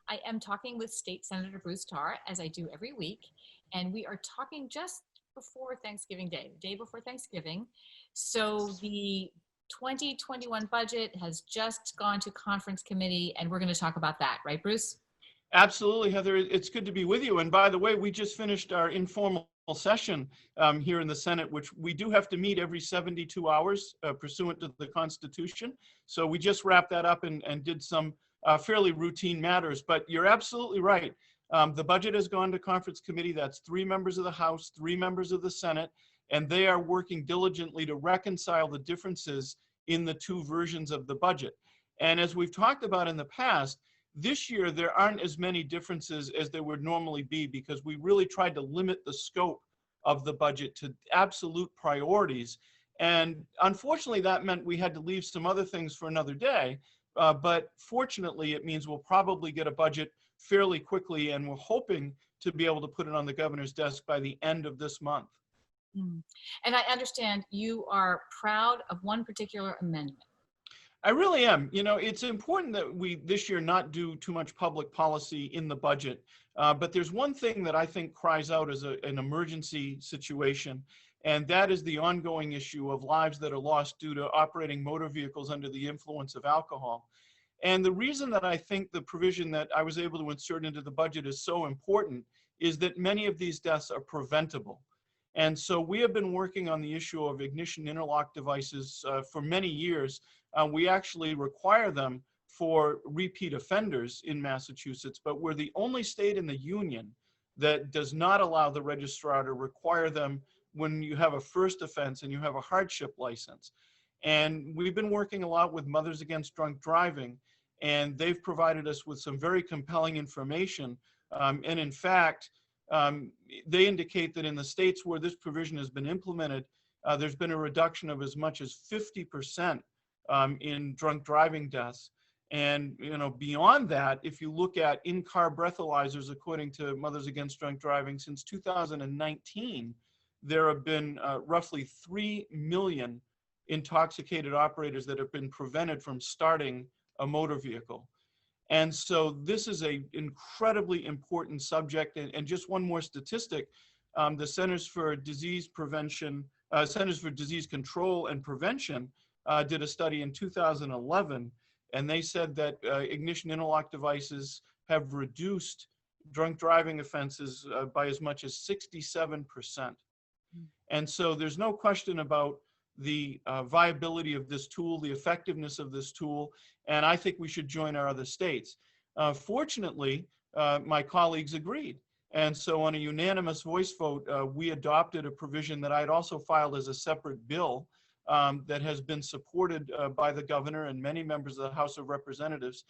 I am talking with State Senator Bruce Tarr, as I do every week, and we are talking just before Thanksgiving Day, the day before Thanksgiving. So the 2021 budget has just gone to conference committee, and we're going to talk about that, right, Bruce? Absolutely, Heather. It's good to be with you. And by the way, we just finished our informal session here in the Senate, which we do have to meet every 72 hours pursuant to the Constitution. So we just wrapped that up and did some fairly routine matters. But you're absolutely right. The budget has gone to conference committee. That's 3 members of the House, 3 members of the Senate, and they are working diligently to reconcile the differences in the 2 versions of the budget. And as we've talked about in the past, this year, there aren't as many differences as there would normally be because we really tried to limit the scope of the budget to absolute priorities. And unfortunately, that meant we had to leave some other things for another day. But fortunately, it means we'll probably get a budget fairly quickly, and we're hoping to be able to put it on the governor's desk by the end of this month. And I understand you are proud of one particular amendment. I really am. You know, it's important that we this year not do too much public policy in the budget. But there's one thing that I think cries out as an emergency situation, and that is the ongoing issue of lives that are lost due to operating motor vehicles under the influence of alcohol. And the reason that I think the provision that I was able to insert into the budget is so important is that many of these deaths are preventable. And so we have been working on the issue of ignition interlock devices for many years. We actually require them for repeat offenders in Massachusetts, but we're the only state in the union that does not allow the registrar to require them when you have a first offense and you have a hardship license. And we've been working a lot with Mothers Against Drunk Driving, and they've provided us with some very compelling information. And in fact, they indicate that in the states where this provision has been implemented, there's been a reduction of as much as 50% in drunk driving deaths. And beyond that, if you look at in-car breathalyzers, according to Mothers Against Drunk Driving, since 2019, there have been roughly 3 million intoxicated operators that have been prevented from starting a motor vehicle. And so this is an incredibly important subject. And just one more statistic, the Centers for Disease Control and Prevention did a study in 2011, and they said that ignition interlock devices have reduced drunk driving offenses by as much as 67%. And so there's no question about the viability of this tool, the effectiveness of this tool, and I think we should join our other states. Fortunately, my colleagues agreed. And so on a unanimous voice vote, we adopted a provision that I had also filed as a separate bill that has been supported by the governor and many members of the House of Representatives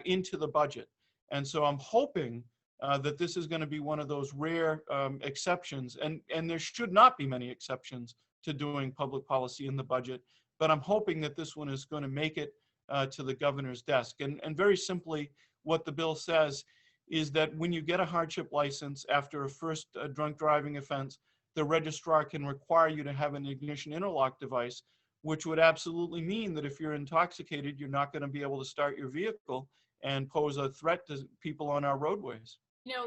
into the budget. And so I'm hoping that this is going to be one of those rare exceptions, and there should not be many exceptions to doing public policy in the budget, but I'm hoping that this one is going to make it to the governor's desk. And very simply, what the bill says is that when you get a hardship license after a first drunk driving offense, the registrar can require you to have an ignition interlock device, which would absolutely mean that if you're intoxicated, you're not going to be able to start your vehicle and pose a threat to people on our roadways.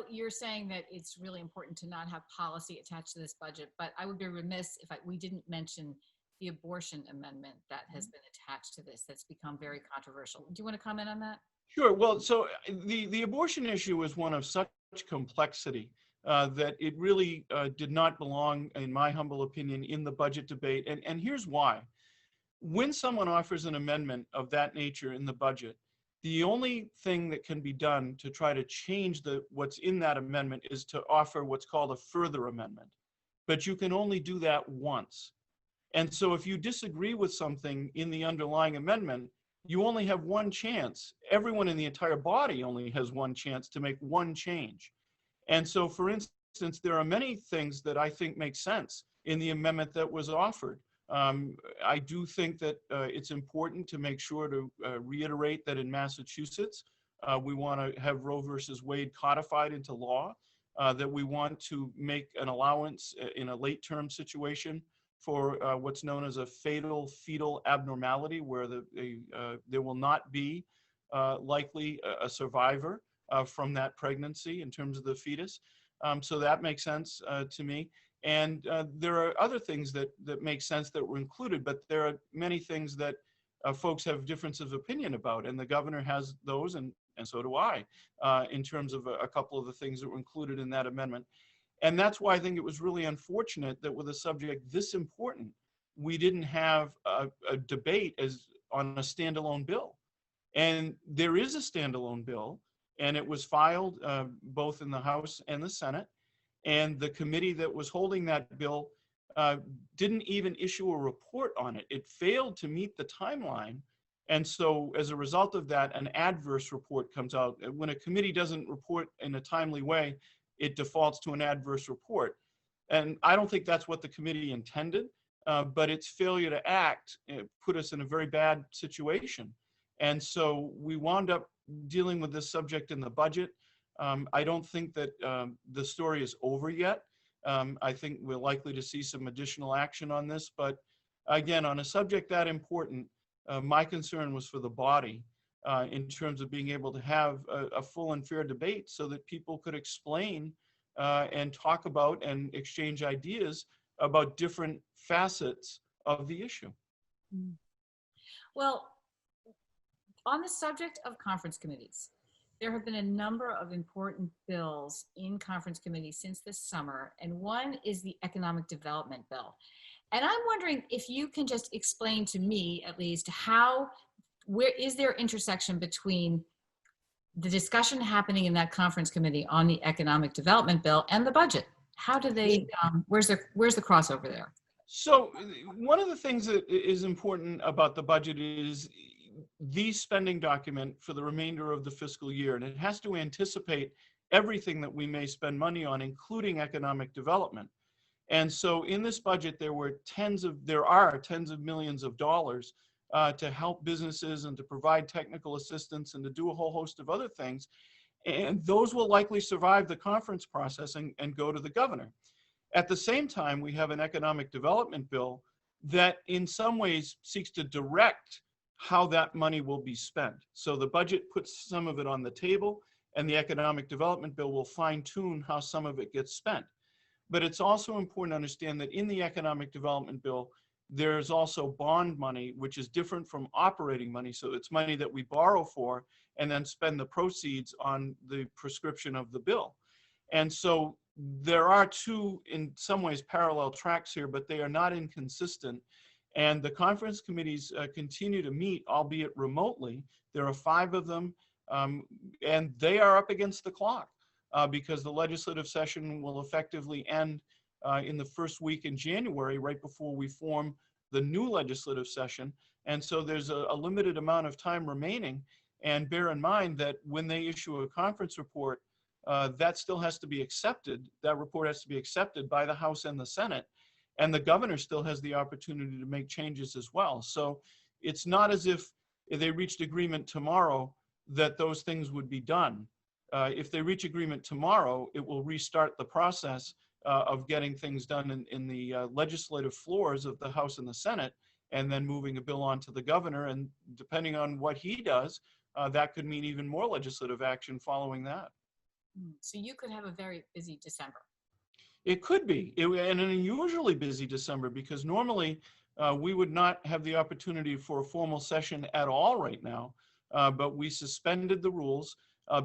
You're saying that it's really important to not have policy attached to this budget, but I would be remiss if we didn't mention the abortion amendment that has been attached to this that's become very controversial. Do you want to comment on that? Sure. Well, so the abortion issue is one of such complexity that it really did not belong, in my humble opinion, in the budget debate. And here's why. When someone offers an amendment of that nature in the budget, the only thing that can be done to try to change what's in that amendment is to offer what's called a further amendment. But you can only do that once. And so if you disagree with something in the underlying amendment, you only have one chance. Everyone in the entire body only has one chance to make one change. And so, for instance, there are many things that I think make sense in the amendment that was offered. I do think that it's important to make sure to reiterate that in Massachusetts, we want to have Roe versus Wade codified into law, that we want to make an allowance in a late term situation for what's known as a fatal fetal abnormality, where there will not be likely a survivor from that pregnancy in terms of the fetus. So that makes sense to me. And there are other things that make sense that were included, but there are many things that folks have differences of opinion about, and the governor has those, and so do I, in terms of a couple of the things that were included in that amendment. And that's why I think it was really unfortunate that with a subject this important, we didn't have a debate as on a standalone bill. And there is a standalone bill, and it was filed both in the House and the Senate. And the committee that was holding that bill didn't even issue a report on it. It failed to meet the timeline. And so as a result of that, an adverse report comes out. When a committee doesn't report in a timely way, it defaults to an adverse report. And I don't think that's what the committee intended, but its failure to act put us in a very bad situation. And so we wound up dealing with this subject in the budget. I don't think that the story is over yet. I think we're likely to see some additional action on this, but again, on a subject that important, my concern was for the body in terms of being able to have a full and fair debate so that people could explain and talk about and exchange ideas about different facets of the issue. Well, on the subject of conference committees, there have been a number of important bills in conference committees since this summer, and one is the economic development bill. And I'm wondering if you can just explain to me, at least, where is there intersection between the discussion happening in that conference committee on the economic development bill and the budget? How do they, where's the crossover there? So one of the things that is important about the budget is the spending document for the remainder of the fiscal year, and it has to anticipate everything that we may spend money on, including economic development. And so in this budget, there are tens of millions of dollars to help businesses and to provide technical assistance and to do a whole host of other things. And those will likely survive the conference process and go to the governor. At the same time, we have an economic development bill that in some ways seeks to direct how that money will be spent. So the budget puts some of it on the table, and the economic development bill will fine-tune how some of it gets spent. But it's also important to understand that in the economic development bill, there's also bond money, which is different from operating money. So it's money that we borrow for and then spend the proceeds on the prescription of the bill. And so there are two, in some ways, parallel tracks here, but they are not inconsistent. And the conference committees continue to meet, albeit remotely. There are 5 of them, and they are up against the clock because the legislative session will effectively end in the first week in January, right before we form the new legislative session. And so there's a limited amount of time remaining. And bear in mind that when they issue a conference report, that still has to be accepted. That report has to be accepted by the House and the Senate. And the governor still has the opportunity to make changes as well. So it's not as if they reached agreement tomorrow that those things would be done. If they reach agreement tomorrow, it will restart the process of getting things done in the legislative floors of the House and the Senate, and then moving a bill on to the governor. And depending on what he does, that could mean even more legislative action following that. So you could have a very busy December. It could be, and an unusually busy December, because normally we would not have the opportunity for a formal session at all right now, but we suspended the rules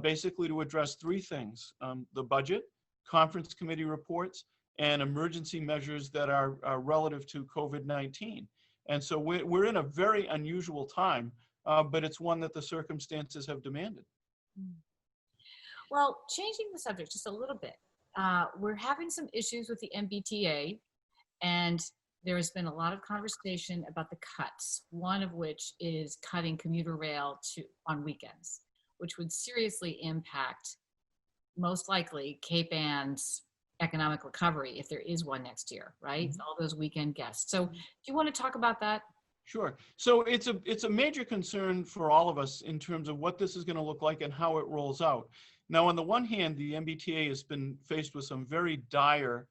basically to address 3 things: the budget, conference committee reports, and emergency measures that are relative to COVID-19. And so we're in a very unusual time, but it's one that the circumstances have demanded. Well, changing the subject just a little bit, we're having some issues with the MBTA, and there has been a lot of conversation about the cuts, one of which is cutting commuter rail on weekends, which would seriously impact, most likely, Cape Ann's economic recovery if there is one next year, right? Mm-hmm. All those weekend guests. So do you want to talk about that? Sure. So it's a major concern for all of us in terms of what this is going to look like and how it rolls out. Now, on the one hand, the MBTA has been faced with some very dire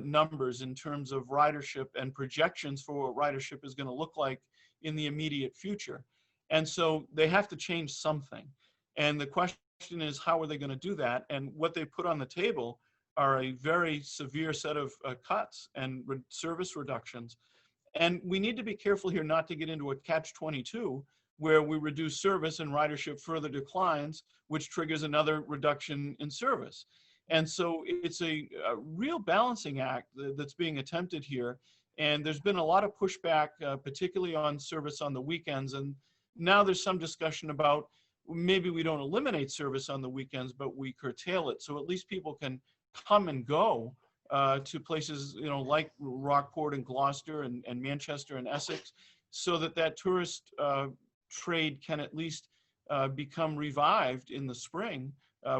numbers in terms of ridership and projections for what ridership is going to look like in the immediate future. And so they have to change something. And the question is, how are they going to do that? And what they put on the table are a very severe set of cuts and service reductions. And we need to be careful here not to get into a catch-22 where we reduce service and ridership further declines, which triggers another reduction in service. And so it's a real balancing act that's being attempted here. And there's been a lot of pushback, particularly on service on the weekends. And now there's some discussion about maybe we don't eliminate service on the weekends, but we curtail it. So at least people can come and go to places, like Rockport and Gloucester and Manchester and Essex, so that tourist trade can at least become revived in the spring.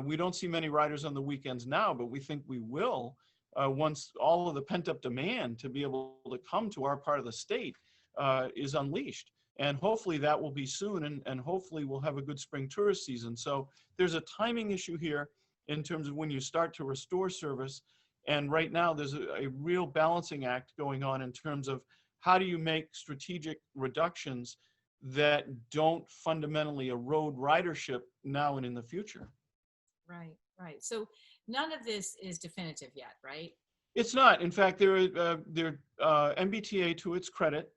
We don't see many riders on the weekends now, but we think we will once all of the pent-up demand to be able to come to our part of the state is unleashed. And hopefully that will be soon, and hopefully we'll have a good spring tourist season. So there's a timing issue here in terms of when you start to restore service. And right now there's a real balancing act going on in terms of how do you make strategic reductions that don't fundamentally erode ridership now and in the future. Right, right. So none of this is definitive yet, right? It's not. In fact, MBTA, to its credit,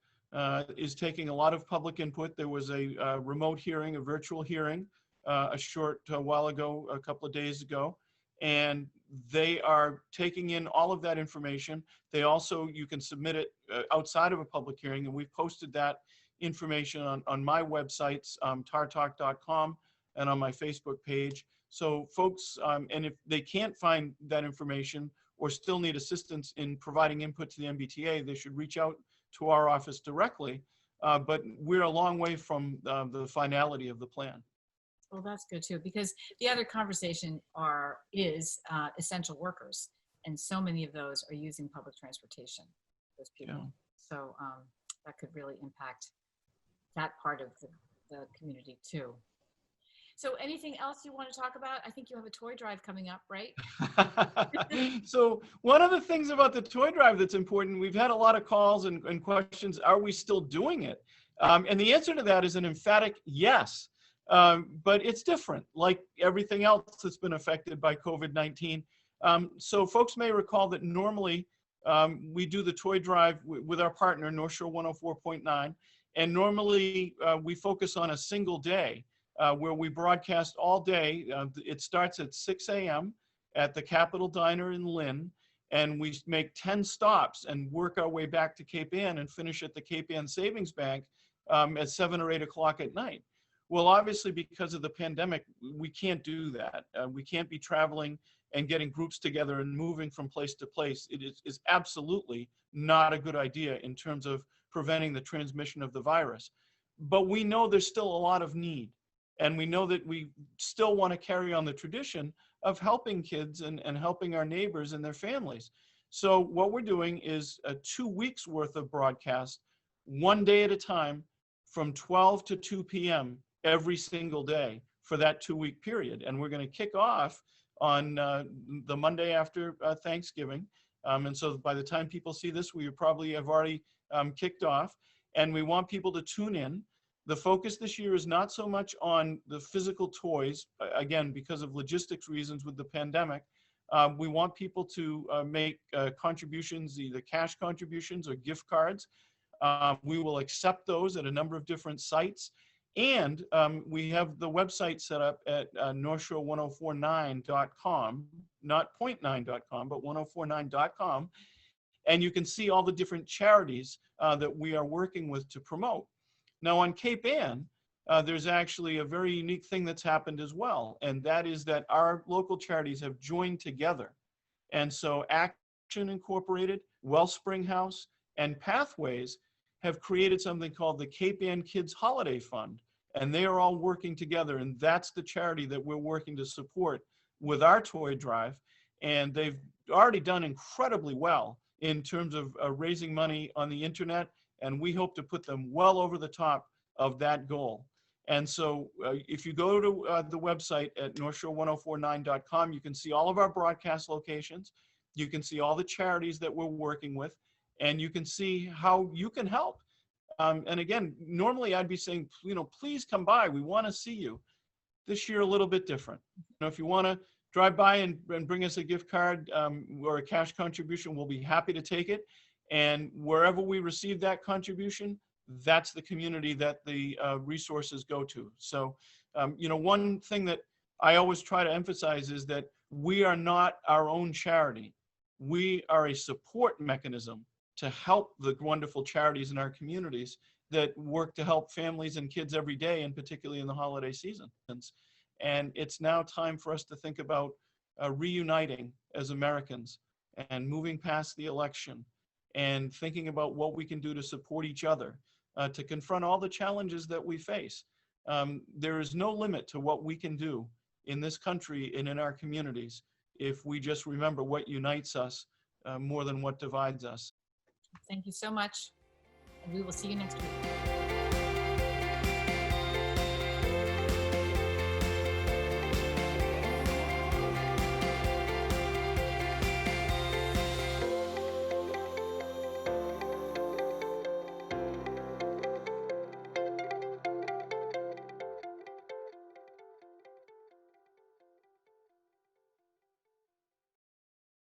is taking a lot of public input. There was a remote hearing, a virtual hearing, a short while ago, a couple of days ago, and they are taking in all of that information. They also, you can submit it outside of a public hearing, and we've posted that information on my websites, tartalk.com, and on my Facebook page. So folks, and if they can't find that information or still need assistance in providing input to the MBTA, they should reach out to our office directly. But we're a long way from the finality of the plan. Well, that's good too, because the other conversation is essential workers. And so many of those are using public transportation, those people. Yeah. So that could really impact that part of the community too. So anything else you want to talk about? I think you have a toy drive coming up, right? So one of the things about the toy drive that's important, we've had a lot of calls and questions, are we still doing it? And the answer to that is an emphatic yes. But it's different, like everything else that's been affected by COVID-19. So folks may recall that normally we do the toy drive with our partner, North Shore 104.9, and normally we focus on a single day where we broadcast all day. It starts at 6 a.m. at the Capitol Diner in Lynn, and we make 10 stops and work our way back to Cape Ann and finish at the Cape Ann Savings Bank at 7 or 8 o'clock at night. Well, obviously, because of the pandemic, we can't do that. We can't be traveling and getting groups together and moving from place to place. It is absolutely not a good idea in terms of preventing the transmission of the virus. But we know there's still a lot of need. And we know that we still want to carry on the tradition of helping kids and helping our neighbors and their families. So what we're doing is 2 weeks worth of broadcast, one day at a time, from 12 to 2 p.m. every single day for that 2-week period. And we're going to kick off on the Monday after Thanksgiving. And so by the time people see this, we probably have already kicked off. And we want people to tune in. The focus this year is not so much on the physical toys, again, because of logistics reasons with the pandemic. We want people to make contributions, either cash contributions or gift cards. We will accept those at a number of different sites. And we have the website set up at northshore1049.com, not .9.com, but 1049.com. And you can see all the different charities that we are working with to promote. Now on Cape Ann, there's actually a very unique thing that's happened as well. And that is that our local charities have joined together. And so Action Incorporated, Wellspring House, and Pathways have created something called the Cape Ann Kids Holiday Fund. And they are all working together. And that's the charity that we're working to support with our toy drive. And they've already done incredibly well in terms of raising money on the internet. And we hope to put them well over the top of that goal. And so if you go to the website at northshore1049.com, you can see all of our broadcast locations. You can see all the charities that we're working with, and you can see how you can help. And again, normally I'd be saying, please come by. We want to see you. This year, a little bit different. If you want to drive by and bring us a gift card or a cash contribution, we'll be happy to take it. And wherever we receive that contribution, that's the community that the resources go to. So, one thing that I always try to emphasize is that we are not our own charity. We are a support mechanism to help the wonderful charities in our communities that work to help families and kids every day, and particularly in the holiday season. And it's now time for us to think about reuniting as Americans and moving past the election and thinking about what we can do to support each other, to confront all the challenges that we face. There is no limit to what we can do in this country and in our communities if we just remember what unites us more than what divides us. Thank you so much. And we will see you next week.